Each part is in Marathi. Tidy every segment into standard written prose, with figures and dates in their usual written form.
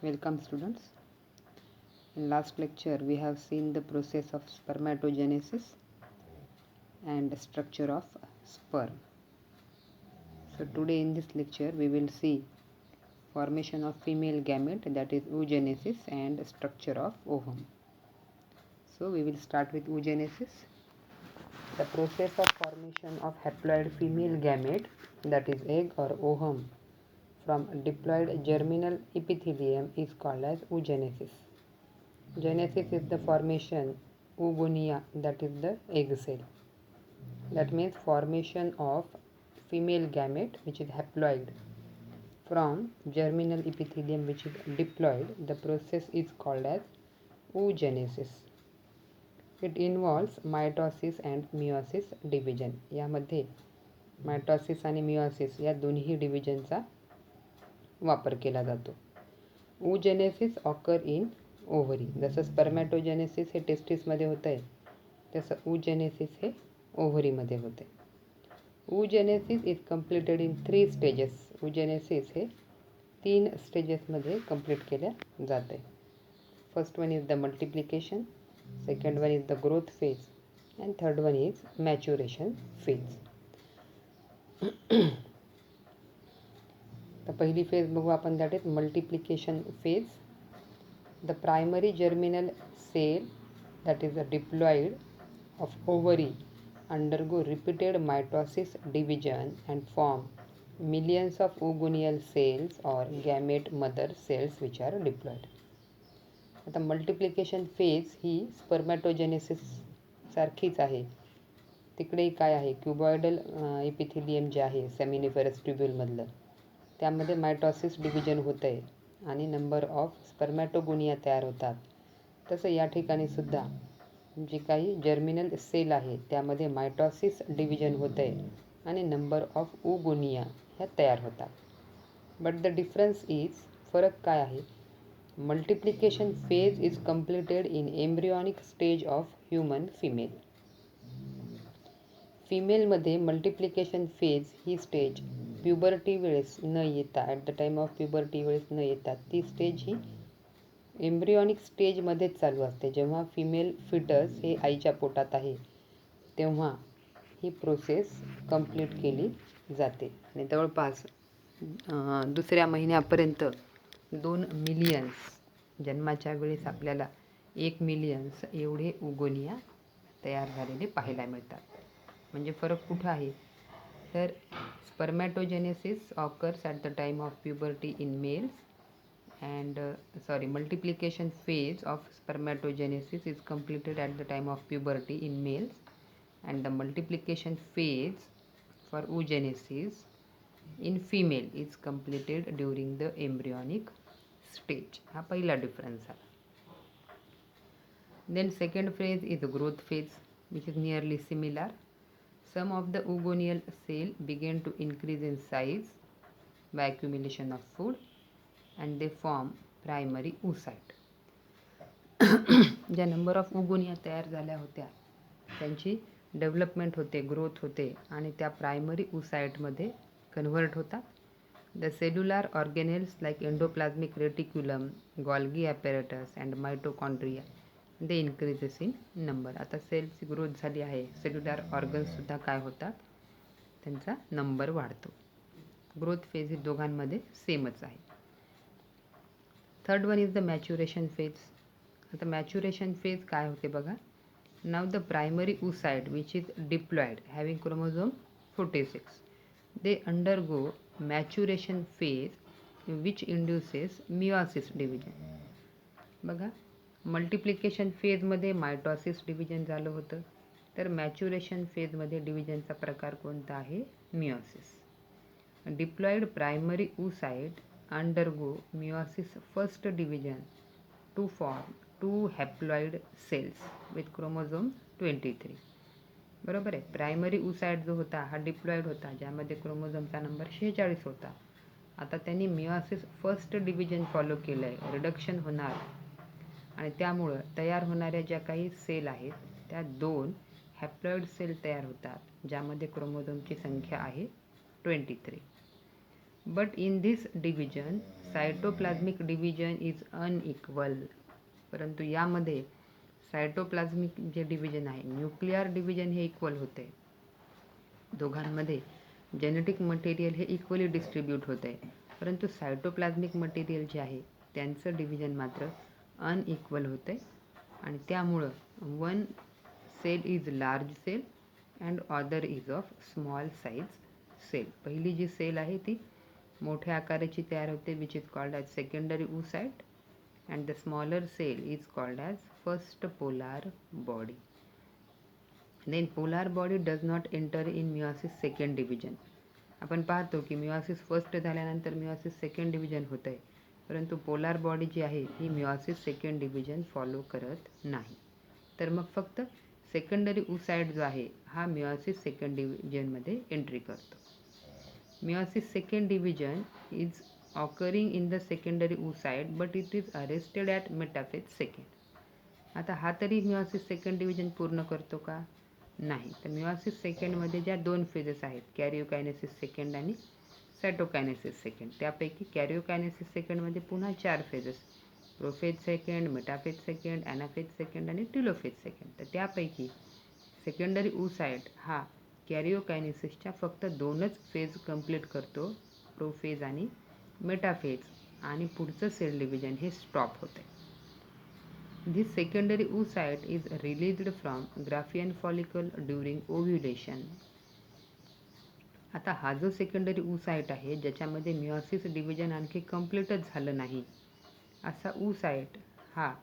Welcome students. In last lecture we have seen the process of spermatogenesis and structure of sperm. So today in this lecture we will see formation of female gamete, that is oogenesis, and structure of ovum. So we will start with oogenesis. The process of formation of haploid female gamete, that is egg or ovum, from diploid germinal epithelium is called as oogenesis. Genesis is the formation, oogonia, that is the egg cell. That means formation of female gamete which is haploid from germinal epithelium which is diploid. The process is called as oogenesis. It involves mitosis and meiosis division. यामध्ये मायटॉसिस आणि मिओसिस या दोन्ही डिव्हिजनचा वापर केला जातो. oogenesis occur in ovary. जसं स्पर्मॅटोजेनेसिस हे टेस्टिसमध्ये होतं आहे तसं oogenesis हे ओव्हरीमध्ये होते. oogenesis is completed in 3 stages. oogenesis हे 3 स्टेजेसमध्ये कंप्लीट केल्या जाते. First one is the multiplication, second one is the growth phase, and third one is maturation phase. तर पहिली फेज बघू आपण, that is multiplication phase. The primary germinal cell, that is the diploid of ovary, undergo repeated mitosis division and form millions of oogonial cells or gamete mother cells which are diploid. आता मल्टिप्लिकेशन फेज ही स्पर्मॅटोजेनेसिस सारखीच आहे. तिकडेही काय आहे, क्युबॉइडल एपिथिलियम जे आहे सेमिनिफरस ट्युब्युलमधलं, त्यामध्ये मायटॉसिस डिव्हिजन होतं आहे आणि नंबर ऑफ स्पर्मॅटोगोनिया तयार होतात. तसं या ठिकाणी सुद्धा जी काही जर्मिनल सेल आहे त्यामध्ये मायटॉसिस डिव्हिजन होतं आहे आणि नंबर ऑफ ओगोनिया ह्या तयार होतात. बट द डिफरन्स इज, फरक काय आहे, multiplication phase is completed in embryonic stage of human female. फिमेलमध्ये मल्टिप्लिकेशन फेज ही स्टेज प्युबर्टी वेळेस न येता, at the time of puberty वेळेस न येतात, ती स्टेज ही एम्ब्रियॉनिक स्टेजमध्येच चालू असते. जेव्हा फिमेल फिटस हे आईच्या पोटात आहे तेव्हा ही प्रोसेस कंप्लीट केली जाते आणि जवळपास दुसऱ्या महिन्यापर्यंत 2 मिलियन्स, जन्माच्या वेळेस आपल्याला 1 मिलियन्स एवढे ओगोनिया तयार झालेले पाहायला मिळतात. म्हणजे फरक कुठं आहे तर spermatogenesis occurs at the time of puberty in males and multiplication phase of spermatogenesis is completed at the time of puberty in males and the multiplication phase for oogenesis in female is completed during the embryonic stage. हा पहिला डिफरन्स आहे. Then second phase is the growth phase which is nearly similar. Some of the oogonial cell begin to increase in size by accumulation of food and they form primary oocyte. ज्या नंबर ऑफ ओगोनिया तयार झाल्या होत्या त्यांची डेव्हलपमेंट होते, ग्रोथ होते आणि त्या प्रायमरी oocyteमध्ये कन्व्हर्ट होतात. The cellular organelles like endoplasmic reticulum, Golgi apparatus and mitochondria they increases in number. आता सेल्सची ग्रोथ झाली आहे, सेल्युलर ऑर्गन्ससुद्धा काय होतात, त्यांचा नंबर वाढतो. ग्रोथ फेज ही दोघांमध्ये सेमच आहे. Third one is the maturation phase. आता मॅच्युरेशन फेज काय होते बघा. Now the primary oocyte which is diploid having chromosome 46 they undergo maturation phase which induces meiosis division. बघा, मल्टिप्लिकेशन फेजमध्ये मायटॉसिस डिव्हिजन झालं होतं, तर मॅच्युरेशन फेजमध्ये डिव्हिजनचा प्रकार कोणता आहे, meiosis. Diploid primary oocyte undergo meiosis first division to form 2 haploid cells with chromosome 23. बरोबर आहे. प्रायमरी oocyte जो होता हा डिप्लॉइड होता, ज्यामध्ये क्रोमोझोमचा नंबर 46 होता. आता त्यांनी मिओसिस फर्स्ट डिव्हिजन फॉलो केलं आहे, रिडक्शन होणार आणि त्यामुळं तयार होणाऱ्या ज्या काही सेल आहेत त्या 2 हॅप्लॉइड सेल तयार होतात, ज्यामध्ये क्रोमोझोमची संख्या आहे 23. But in this division, cytoplasmic division is unequal. परंतु यामध्ये सायटोप्लाझ्मिक जे डिव्हिजन आहे, न्यूक्लिअर डिव्हिजन हे इक्वल होते. दोघांमध्ये जेनेटिक मटेरियल हे इक्वली डिस्ट्रीब्यूट होत आहे. परंतु सायटोप्लाझ्मिक मटेरियल जे आहे त्यांचं डिव्हिजन मात्र अनइक्वल होते आणि त्यामुळं one cell is large cell and other is of small size cell. पहिली जी सेल आहे ती मोठ्या आकाराची तयार होते, which is called as secondary oocyte, and the smaller cell is called as first polar body. Then polar body does not enter in meiosis second division. आपण पाहतो की मिओसिस फर्स्ट झाल्यानंतर मिओसिस सेकंड डिव्हिजन होत आहे, परंतु पोलार बॉडी जी आहे ही मिओसिस सेकंड डिव्हिजन फॉलो करत नाही. तर मग फक्त सेकंडरी oocyte जो आहे हा मिओसिस सेकंड डिव्हिजनमध्ये एंट्री करतो. Meiosis second division is occurring in the secondary oocyte, but it is arrested at metaphase second. आता हा तरी मिओसिस सेकंड डिव्हिजन पूर्ण करतो का? नाही. तर मिओसिस सेकंडमध्ये ज्या दोन फेजेस आहेत, कॅरिओकायनेसिस सेकंड आणि सायटोकायनेसिस सेकंड, त्यापैकी कॅरिओकायनेसिस सेकंडमध्ये पुन्हा 4 phases, prophase second, metaphase second, anaphase second आणि टिलोफेज सेकंड. तर त्यापैकी सेकंडरी oocyte हा कॅरिओकायनेसिसच्या फक्त 2च फेज कंप्लीट करतो, प्रोफेज आणि मेटाफेज, आणि पुढचं सेल डिव्हिजन हे स्टॉप होते. This secondary oocyte is released from Graafian follicle during ovulation. आता हा जो सेकंडरी oocyte आहे ज्याच्यामध्ये मिओसिस डिव्हिजन आणखी कंप्लीटच झालं नाही, असा oocyte हा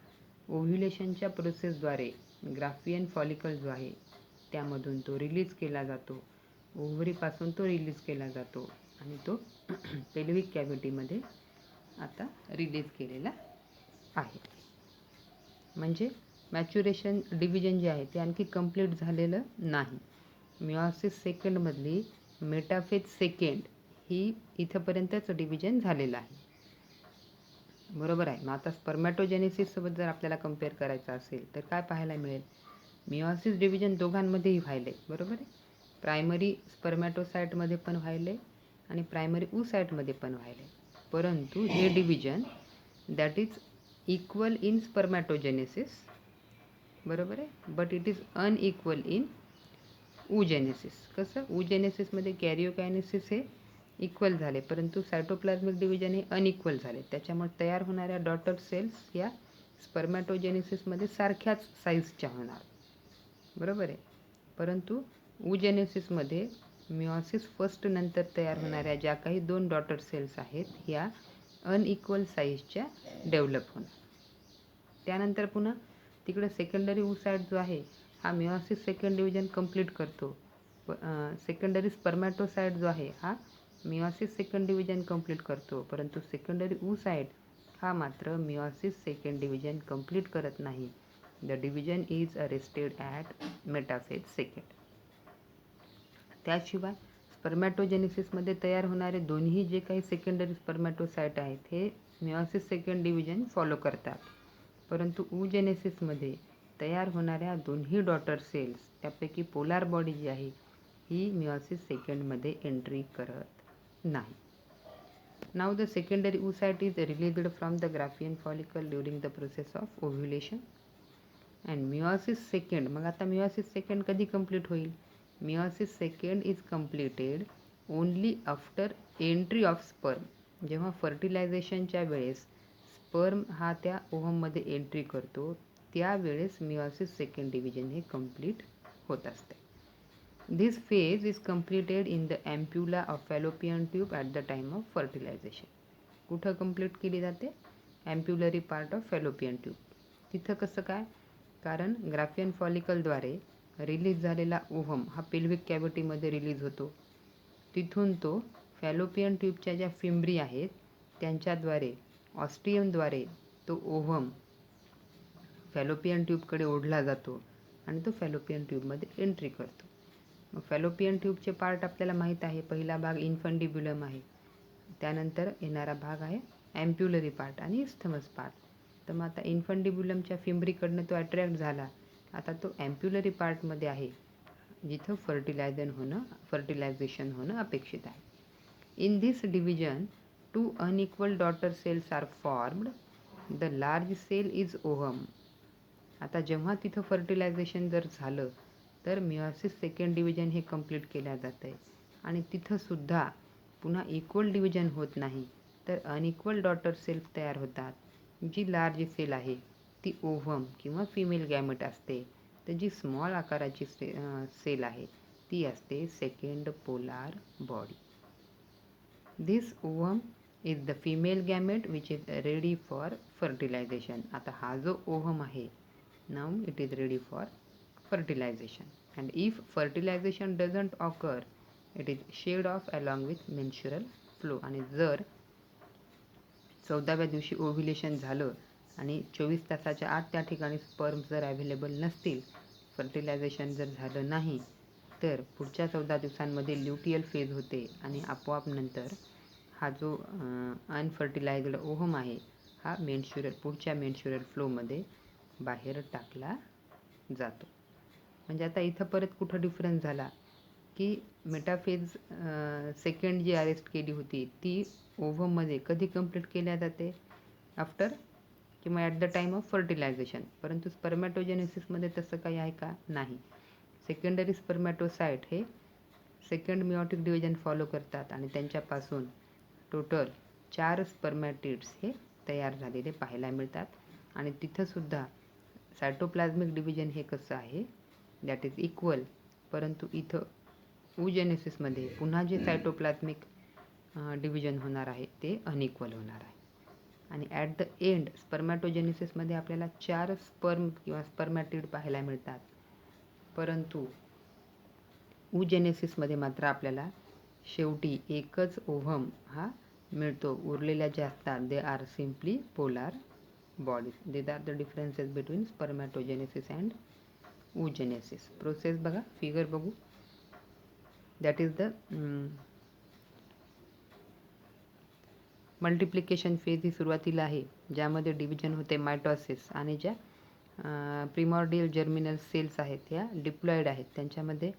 ओव्ह्युलेशनच्या प्रोसेसद्वारे ग्राफियन फॉलिकल जो आहे त्यामधून तो रिलीज केला जातो, ओव्हरीपासून तो रिलीज केला जातो आणि तो पेल्विक कॅव्हिटीमध्ये आता रिलीज केलेला आहे. म्हणजे मॅच्युरेशन डिव्हिजन जे आहे ते आणखी कंप्लीट झालेलं नाही. मिओसिस सेकंडमधली मेटाफेज सेकंड ही इथंपर्यंतच डिव्हिजन झालेलं आहे. बरोबर आहे. मग आता स्पर्मॅटोजेनेसिससोबत जर आपल्याला कम्पेअर करायचं असेल तर काय पाहायला मिळेल? मिओसिस डिव्हिजन दोघांमध्येही व्हायले, बरोबर आहे. प्रायमरी स्पर्मॅटोसाइटमध्ये पण व्हायले आणि प्रायमरी oocyteमध्ये पण व्हायले. परंतु हे division that is equal in spermatogenesis, बरोबर आहे, but it is unequal in oogenesis. कसं? oogenesisमध्ये कॅरिओकायनेसिस हे इक्वल झाले, परंतु सायटोप्लाझ्मिक डिव्हिजन हे अनइक्वल झाले. त्याच्यामुळे तयार होणाऱ्या डॉटर सेल्स या स्पर्मॅटोजेनेसिसमध्ये सारख्याच साईजच्या होणार, बरोबर आहे. परंतु oogenesisमध्ये मिओसिस फर्स्ट नंतर तयार होणाऱ्या ज्या काही 2 डॉटर सेल्स आहेत या अनइक्वल साईजच्या डेव्हलप होणार. त्यानंतर पुन्हा तिकडे सेकंडरी oocyte जो आहे हा मिओसिस सेकंड डिव्हिजन कंप्लीट करतो. सेकंडरी स्पर्मॅटोसाइट जो आहे हा मिओसिस सेकंड डिव्हिजन कंप्लीट करतो, परंतु सेकंडरी oocyte हा मात्र मिओसिस सेकंड डिव्हिजन कंप्लीट करत नाही. The division is arrested at metaphase second. त्याशिवाय स्पर्मॅटोजेनेसिसमध्ये तयार होणारे दोन्ही जे काही सेकंडरी स्पर्मॅटोसाइट आहेत हे मिओसिस सेकंड डिव्हिजन फॉलो करतात, परंतु oogenesisमध्ये तयार होणाऱ्या दोन्ही डॉटर सेल्स त्यापैकी पोलार बॉडी जी आहे ही मिओसिस सेकंडमध्ये एंट्री करत नाही. नाव the secondary oocyte is released from the Graafian follicle during the process of ovulation and meiosis second. मग आता मिओसिस सेकंड कधी कंप्लीट होईल? Meiosis second is completed only after entry of sperm. जेव्हा फर्टिलायझेशनच्या वेळेस स्पर्म हा त्या ओव्हममध्ये एंट्री करतो त्यावेळेस मिओसिस सेकंड डिव्हिजन हे कंप्लीट होत असते. This phase is completed in the ampulla of Fallopian tube at the time of fertilisation. कुठं कंप्लीट केली जाते? Ampullary part of Fallopian tube. तिथं कसं काय? कारण ग्राफियन फॉलिकलद्वारे रिलीज झालेला ओव्हम हा पेल्विक कॅव्हिटीमध्ये रिलीज होतो. तिथून तो फॅलोपियन ट्यूबच्या ज्या फिम्ब्री आहेत त्यांच्याद्वारे ऑस्टियमद्वारे तो ओव्हम फॅलोपियन ट्यूबकडे ओढला जातो आणि तो फॅलोपियन ट्यूबमध्ये एंट्री करतो. मग फॅलोपियन ट्यूबचे पार्ट आपल्याला माहीत आहे. पहिला भाग इन्फंडिब्युलम आहे, त्यानंतर येणारा भाग आहे ॲम्प्युलरी पार्ट आणि इस्थमस पार्ट. तर मग आता इन्फंडिब्युलमच्या फिम्ब्रीकडनं तो अट्रॅक्ट झाला, आता तो ॲम्प्युलरी पार्टमध्ये आहे जिथं फर्टिलायझेशन होणं अपेक्षित आहे. In this division, two unequal daughter cells are formed. The large cell is ovum. आता जेव्हा तिथं फर्टिलायझेशन जर झालं तर मिओसिस सेकंड डिव्हिजन हे कंप्लीट केल्या जातं आहे आणि तिथं सुद्धा पुन्हा इक्वल डिव्हिजन होत नाही तर अनइक्वल डॉटर सेल्स तयार होतात. जी लार्ज सेल आहे ती ओव्हम किंवा फिमेल गॅमेट असते, तर जी स्मॉल आकाराची सेल आहे ती असते second polar body. This ovum is the female gamete which is ready for fertilisation. आता हा जो ओव्हम आहे, now it is ready for fertilization, and if fertilization doesn't occur it is shed off along with menstrual flow. आणि जर 14व्या दिवशी ओव्ह्युलेशन झालं आणि 24 तासाच्या आत त्या ठिकाणी स्पर्म जर अवेलेबल नसतील, फर्टिलायझेशन जर झालं नाही, तर पुढच्या 14 दिवसांमध्ये ल्युटियल फेज होते आणि आपोआप नंतर हा जो अनफर्टिलायझ्ड ओव्हम आहे हा पुढच्या मेन्स्युरल फ्लोमध्ये बाहेर टाकला जातो. म्हणजे आता इथं परत कुठं डिफरन्स झाला की मेटाफेज सेकंड जी अरेस्ट केली होती ती ओव्हममध्ये कधी कंप्लीट केल्या जाते, आफ्टर किंवा at the time of fertilisation. परंतु स्पर्मॅटोजेनेसिसमध्ये तसं काही आहे का? नाही. सेकंडरी स्पर्मॅटोसाइट हे सेकंड मिओटिक डिव्हिजन फॉलो करतात आणि त्यांच्यापासून टोटल 4 स्पर्मॅटिड्स हे तयार झालेले पाहायला मिळतात. आणि तिथंसुद्धा सायटोप्लाझ्मिक डिव्हिजन हे कसं आहे, दॅट इज इक्वल. परंतु इथं ओजेनेसिसमध्ये पुन्हा जे सायटोप्लाझ्मिक डिव्हिजन होणार आहे ते अनइक्वल होणार आहे. आणि ॲट द एंड स्पर्मॅटोजेनेसिसमध्ये आपल्याला 4 स्पर्म किंवा स्पर्मॅटिड पाहायला मिळतात. परंतु ओजेनेसिसमध्ये मात्र आपल्याला शेवटी एकच ओव्हम हा मिळतो. उरलेल्या ज्या असतात they are simply polar bodies. These are the differences between spermatogenesis and oogenesis. Process बघा, फिगर बघू. That is the multiplication phase ही सुरुवातीला आहे, ज्यामध्ये डिव्हिजन होते मायटॉसिस आणि ज्या प्रिमॉर्डियल जर्मिनल सेल्स आहेत या डिप्लॉइड आहेत, त्यांच्यामध्ये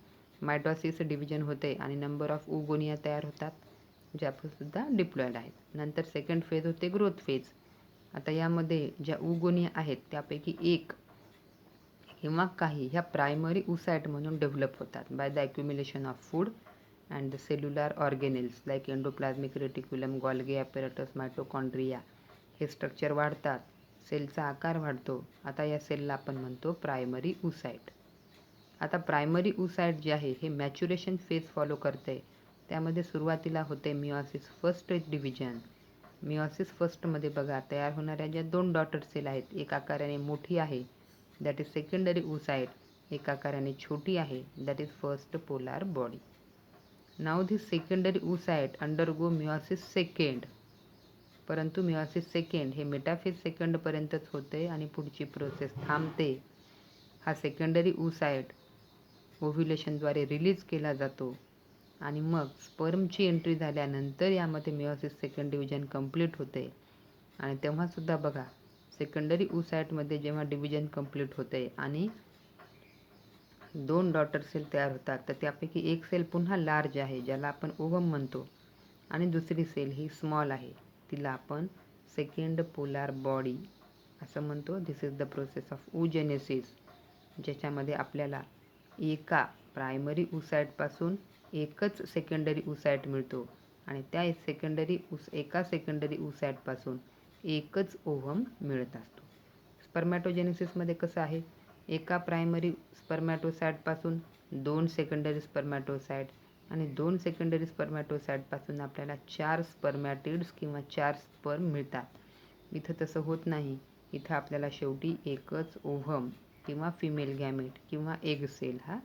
मायटॉसिस डिव्हिजन होते आणि नंबर ऑफ ओगोनिया तयार होतात, ज्यासुद्धा डिप्लॉइड आहेत. नंतर सेकंड फेज होते ग्रोथ फेज. आता यामध्ये ज्या ओगोनिया आहेत त्यापैकी एक किंवा काही ह्या प्रायमरी ओसाइट म्हणून डेव्हलप होतात by the accumulation of food and the cellular organelles like endoplasmic reticulum, Golgi apparatus, mitochondria. हे स्ट्रक्चर वाढतात, सेलचा आकार वाढतो. आता या सेलला आपण म्हणतो प्रायमरी ओसाइट. आता प्रायमरी ओसाइट जे आहे हे मॅच्युरेशन फेज फॉलो करते. त्यामध्ये सुरुवातीला होते मिओसिस फर्स्ट डिव्हिजन. मिओसिस फर्स्टमध्ये बघा तयार होणाऱ्या ज्या 2 डॉटर सेल आहेत, एक आकाराने मोठी आहे दॅट इज सेकंडरी ओसाइट, एक आकाराने छोटी आहे that is first polar body. Now this secondary oocyte undergo meiosis second. परंतु मिओसिस सेकंड हे मेटाफेज सेकंडपर्यंतच होते आणि पुढची प्रोसेस थांबते. हा सेकंडरी ओसाइट ओव्ह्युलेशनद्वारे रिलीज केला जातो आणि मग स्पर्मची एंट्री झाल्यानंतर यामध्ये मिओसिस सेकंड डिव्हिजन कंप्लीट होते. आणि तेव्हासुद्धा बघा सेकंडरी ओसाइटमध्ये जेव्हा डिव्हिजन कंप्लीट होते आणि 2 डॉटर सेल तयार होतात, तर त्यापैकी एक सेल पुन्हा लार्ज आहे ज्याला आपण ओव्हम म्हणतो आणि दुसरी सेल ही स्मॉल आहे, तिला आपण सेकंड पोलार बॉडी असं म्हणतो. This is the process of oogenesis, ज्याच्यामध्ये आपल्याला एका प्रायमरी ओसाइटपासून एकच सेकंडरी ओसाइट मिळतो आणि त्या एका सेकंडरी ओसाइटपासून एकच ओव्हम मिळत असतो. स्पर्मॅटोजेनेसिसमध्ये कसं आहे, एका प्रायमरी स्पर्मॅटोसाइटपासून 2 सेकंडरी स्पर्मॅटोसाइट आणि 2 सेकंडरी स्पर्मॅटोसाइटपासून आपल्याला 4 स्पर्मॅटिड्स किंवा 4 स्पर्म मिळतात. इथं तसं होत नाही. इथं आपल्याला शेवटी एकच ओव्हम किंवा फिमेल गॅमेट किंवा एग सेल हा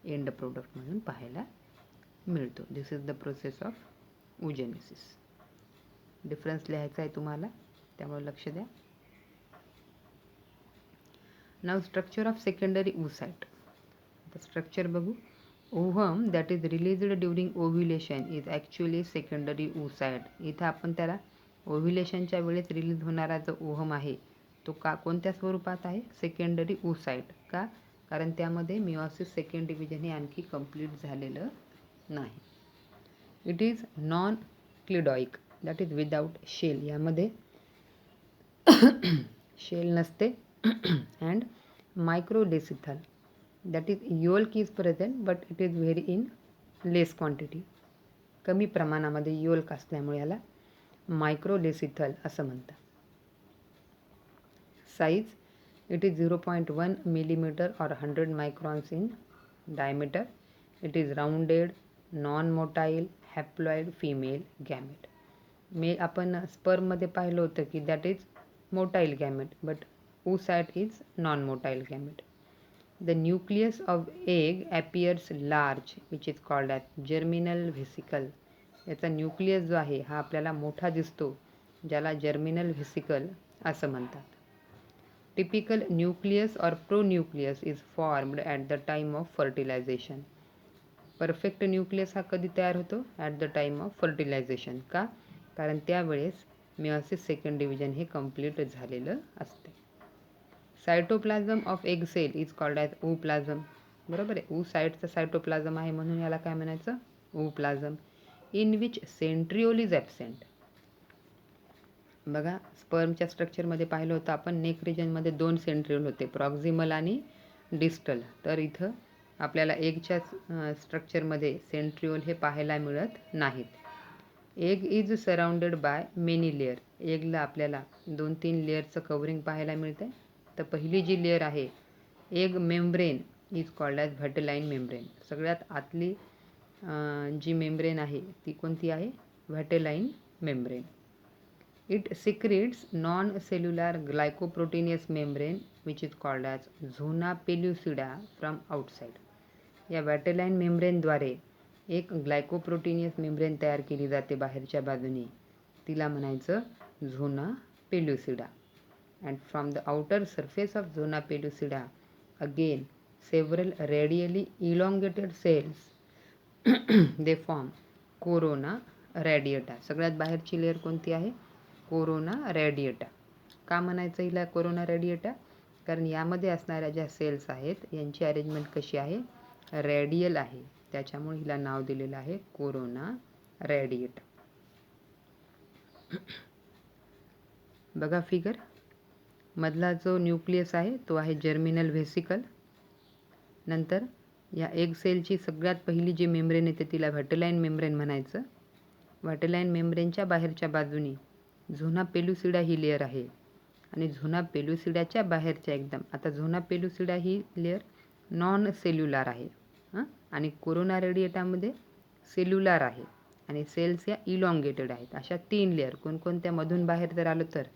एंड प्रोडक्ट म्हणून पाहायला मिळतो. This is the process of oogenesis. Difference लिहायचा आहे तुम्हाला, त्यामुळे लक्ष द्या. Now structure of secondary oocyte. आता स्ट्रक्चर बघू. Ovum that is released during ovulation is actually secondary oocyte. इथं आपण त्याला ओव्ह्युलेशनच्या वेळेस रिलीज होणारा जो ओव्हम आहे तो कोणत्या स्वरूपात आहे, सेकंडरी ओसाइट. का? कारण त्यामध्ये मिओसिस सेकंड डिव्हिजन हे आणखी कंप्लीट झालेलं नाही. It is non cleidoic that is without shell, यामध्ये शेल नसते. And microlecithal that is yolk is present but it is very in less quantity, कमी प्रमाणामध्ये योल्क असल्यामुळे याला मायक्रोडेसिथल असं म्हणतात. Size it is 0.1 millimeter or 100 microns in diameter. It is rounded, non-motile, haploid female gamete. आपण स्पर्ममध्ये पाहिलं होतं की that is motile gamete but oocyte is non motile gamete. The nucleus of egg appears large which is called as germinal vesicle. याचा न्यूक्लियस जो आहे हा आपल्याला मोठा दिसतो, ज्याला जर्मिनल व्हेसिकल असं म्हणतात. Typical nucleus or pronucleus is formed at the time of fertilization. Perfect nucleus हा कधी तयार होतो? At the time of fertilization. का? कारण त्यावेळेस meiosis second division हे complete झालेलं असते. Cytoplasm of egg cell is called as ooplasm. बरोबर आहे. oocyteचा cytoplasm आहे म्हणून याला काय म्हणायचं? ooplasm. In which centriole is absent. बघा स्पर्मच्या स्ट्रक्चरमध्ये पाहिलं होतं आपण, नेक रिजनमध्ये 2 सेंट्रिओल होते, प्रॉक्झिमल आणि डिस्टल. तर इथं आपल्याला एगच्या स्ट्रक्चरमध्ये सेंट्रिओल हे पाहायला मिळत नाहीत. Egg is surrounded by many layer. एगला आपल्याला 2-3 लेअरचं कव्हरिंग पाहायला मिळते. तर पहिली जी लेअर आहे egg membrane is called as vitelline membrane. सगळ्यात आतली जी मेम्ब्रेन आहे ती कोणती आहे? Vitelline membrane. It secretes non-cellular glycoproteinous membrane which is called as zona pellucida from outside. या व्हॅटेलाइन मेम्ब्रेनद्वारे एक ग्लायकोप्रोटीनियस मेम्ब्रेन तयार केली जाते बाहेरच्या बाजूने, तिला म्हणायचं zona pellucida. And from the outer surface of zona pellucida again several radially elongated cells they form corona radiata. सगळ्यात बाहेरची लेअर कोणती आहे? Corona radiata. का म्हणायचं हिला कोरोना रॅडिएटा? कारण यामध्ये असणाऱ्या ज्या सेल्स आहेत यांची अरेंजमेंट कशी आहे? रॅडियल आहे, त्याच्यामुळे हिला नाव दिलेलं आहे कोरोना रॅडिएटा. बघा फिगर मधला जो न्यूक्लियस आहे तो आहे जर्मिनल व्हेसिकल. नंतर या एग सेलची सगळ्यात पहिली जी मेम्ब्रेन येते तिला व्हॅटेलाइन मेम्ब्रेन म्हणायचं. व्हॅटेलाइन मेम्ब्रेनच्या बाहेरच्या बाजूनी झोना पेल्युसिडा ही लेअर आहे आणि झोना पेल्युसिडाच्या बाहेरच्या एकदम, आता झोना पेल्युसिडा ही लेअर नॉन सेल्युलार आहे आणि कोरोना रेडिएटामध्ये सेल्युलार आहे आणि सेल्स या इलॉंगेटेड आहेत. अशा 3 लेअर कोणकोणत्या मधून बाहेर जर आलं तर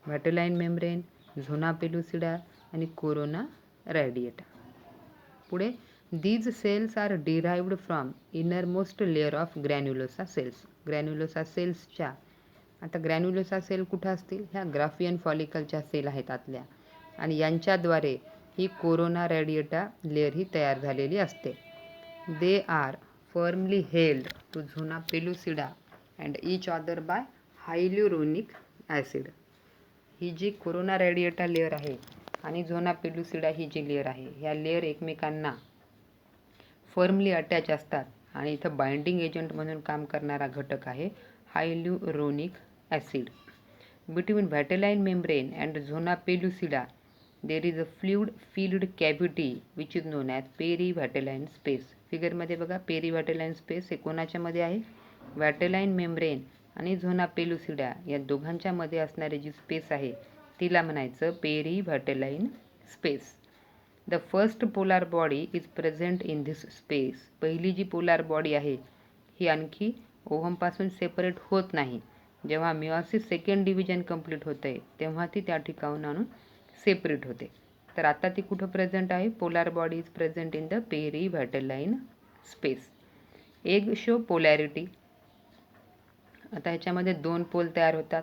व्हॅटेलाइन मेम्ब्रेन, झोना पेल्युसिडा आणि कोरोना रॅडिएटा. पुढे these cells are derived from innermost layer of granulosa cells. ग्रॅन्युलोसा सेल्सच्या, आता ग्रॅन्युलोसा सेल कुठं असतील? ह्या ग्राफियन फॉलिकलच्या सेल आहेत आतल्या आणि यांच्याद्वारे ही कोरोना रॅडिएटा लेअर ही तयार झालेली असते. They are firmly held to zona pellucida and each other by hyaluronic acid. ही जी कोरोना रॅडिएटा लेअर आहे आणि झोना पेल्युसिडा ही जी लेअर आहे, ह्या लेअर एकमेकांना फर्मली अटॅच असतात आणि इथं बाइंडिंग एजंट म्हणून काम करणारा घटक आहे hyaluronic acid. Between vitelline membrane and zona pellucida there is a fluid filled cavity which is known as perivitelline space. फिगरमध्ये बघा पेरीव्हॅटेलाइन स्पेस हे कोणाच्या मध्ये आहे? व्हॅटेलाइन मेम्ब्रेन आणि झोना पेल्युसिडा या दोघांच्या मध्ये असणारी जी स्पेस आहे तिला म्हणायचं perivitelline space. The first polar body is present in this space. पहिली जी पोलार बॉडी आहे ही आणखी ओव्हमपासून सेपरेट होत नाही. जेव्हा मिओसिस सेकंड डिव्हिजन कंप्लीट होते तेव्हा ती त्या ठिकाणून आणून सेपरेट होते. तर आता ती कुठं प्रेझेंट आहे? Polar body is present in the perivitelline space. Egg show polarity. आता ह्याच्यामध्ये 2 पोल तयार होतात.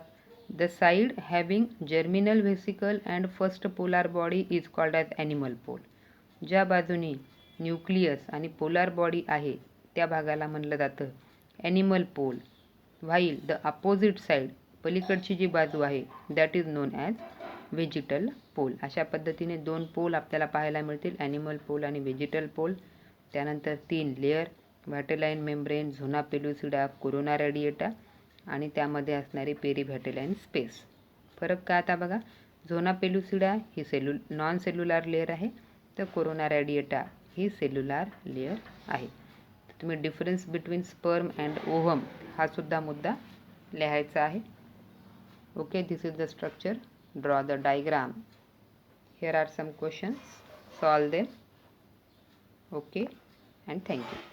The side having germinal vesicle and first polar body is called as animal pole. ज्या बाजूनी न्यूक्लियस आणि पोलार बॉडी आहे त्या भागाला म्हणलं जातं animal pole. While the opposite side, पलीकडची जी बाजू आहे that is known as vegetal pole. अशा पद्धतीने 2 पोल आपल्याला पाहायला मिळतील, ॲनिमल पोल आणि व्हेजिटल पोल. त्यानंतर 3 layer vitelline membrane, zona pellucida, corona radiata आणि त्यामध्ये असणारी पेरिव्हेटलाईन स्पेस. फरक काय आता बघा, झोना पेलुसिडा ही नॉन सेल्युलर लेअर आहे, तर कोरोना रेडिएटा ही सेल्युलर लेअर आहे. तुम्ही difference between sperm and ovum हा सुद्धा मुद्दा लिहायचा आहे. Okay, this is the structure. Draw the diagram. Here are some questions. Solve them. Okay, and thank you.